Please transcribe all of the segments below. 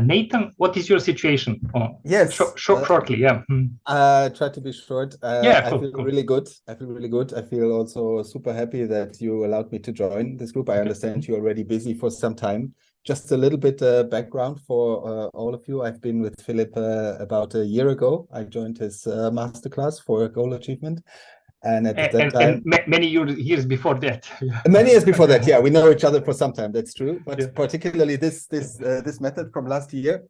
Nathan, what is your situation? Yes, Shortly, yeah. try to be short. Yeah, I feel cool. really good. I feel really good. I feel also super happy that you allowed me to join this group. I understand you're already busy for some time. Just a little bit background for all of you. I've been with Philip about a year ago. I joined his masterclass for goal achievement. And at that time, many years before that. many years before that, yeah, we know each other for some time. That's true. But yeah. particularly this method from last year.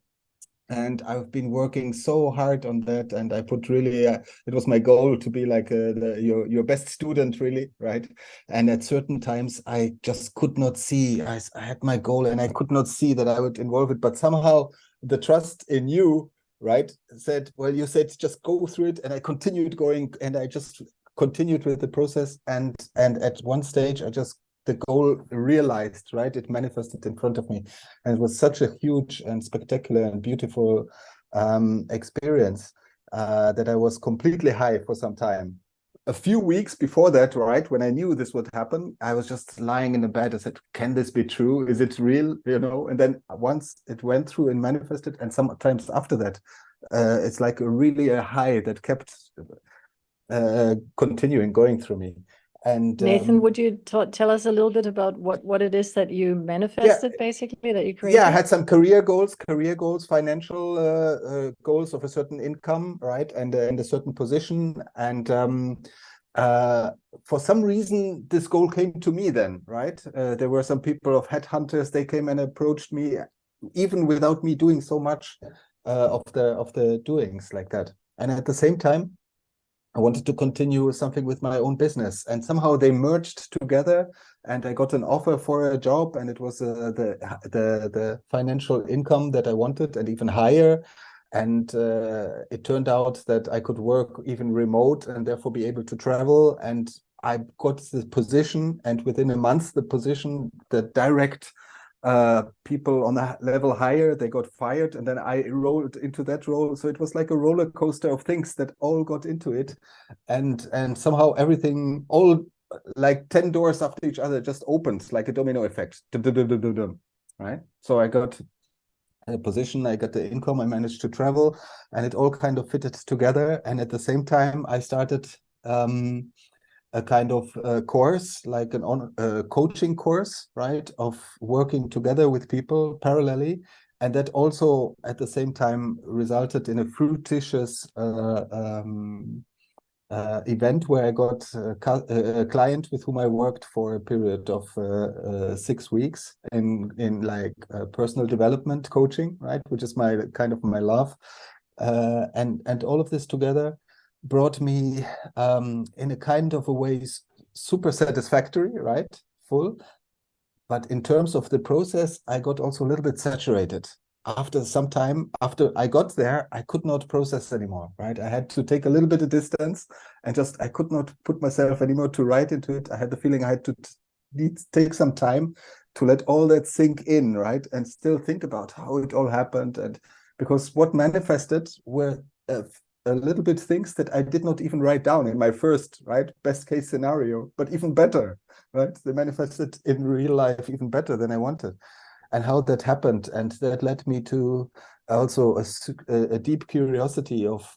And I've been working so hard on that, and I put really it was my goal to be like your best student, really, right? And at certain times I just could not see. I had my goal and I could not see that I would involve it, but somehow the trust in you, right, said, well, you said just go through it, and I continued going, and I just continued with the process, and at one stage I just the goal realized, right? It manifested in front of me. And it was such a huge and spectacular and beautiful experience that I was completely high for some time. A few weeks before that, right, when I knew this would happen, I was just lying in the bed. I said, can this be true? Is it real? You know, and then once it went through and manifested, and sometimes after that, it's like really a high that kept continuing going through me. And Nathan, would you tell us a little bit about what it is that you manifested, basically, that you created? Yeah, I had some career goals, financial goals of a certain income, right, and in a certain position. And for some reason, this goal came to me then, right? There were some people of headhunters. They came and approached me, even without me doing so much of the doings like that. And at the same time, I wanted to continue something with my own business, and somehow they merged together, and I got an offer for a job, and it was the financial income that I wanted, and even higher. And it turned out that I could work even remote and therefore be able to travel. And I got the position, and within a month, the direct people on a level higher, they got fired, and then I rolled into that role. So it was like a roller coaster of things that all got into it, and somehow everything, all like 10 doors after each other, just opened like a domino effect. Right? So I got a position, I got the income, I managed to travel, and it all kind of fitted together. And at the same time, I started a kind of course, like a coaching course, right, of working together with people parallelly. And that also at the same time resulted in a fructious event where I got a client with whom I worked for a period of 6 weeks in like personal development coaching, right, which is my kind of my love. And all of this together brought me in a kind of a way super satisfactory, right? Full. But in terms of the process, I got also a little bit saturated. After some time, after I got there, I could not process anymore, right? I had to take a little bit of distance, and just I could not put myself anymore to write into it. I had the feeling I had to take some time to let all that sink in, right? And still think about how it all happened. And because what manifested were a little bit things that I did not even write down in my first, right, best case scenario, but even better, right? They manifested in real life even better than I wanted. And how that happened, and that led me to also a deep curiosity of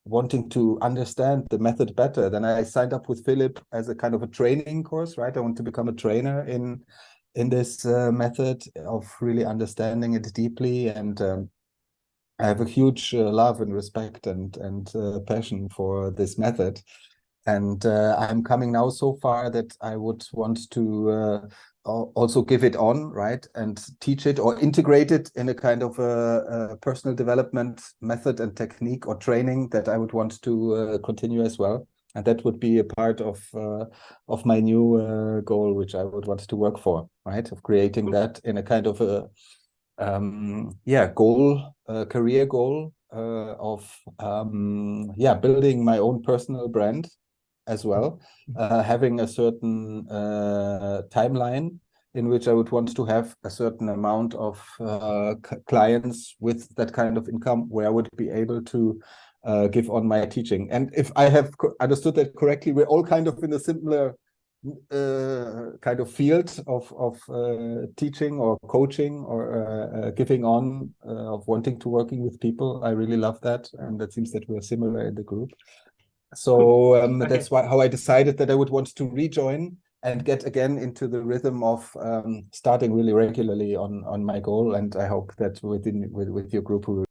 wanting to understand the method better. Then I signed up with Philip as a kind of a training course, right? I want to become a trainer in this method of really understanding it deeply. And I have a huge love and respect and passion for this method. And I'm coming now so far that I would want to also give it on, right, and teach it or integrate it in a kind of a personal development method and technique or training that I would want to continue as well. And that would be a part of my new goal, which I would want to work for, right, of creating that in a kind of a goal, career goal of building my own personal brand as well, having a certain timeline in which I would want to have a certain amount of clients with that kind of income where I would be able to give on my teaching. And if I have understood that correctly, we're all kind of in a similar kind of field of teaching or coaching or giving on of wanting to working with people. I really love that, and that seems that we're similar in the group. So Okay. that's how I decided that I would want to rejoin and get again into the rhythm of starting really regularly on my goal. And I hope that with your group we will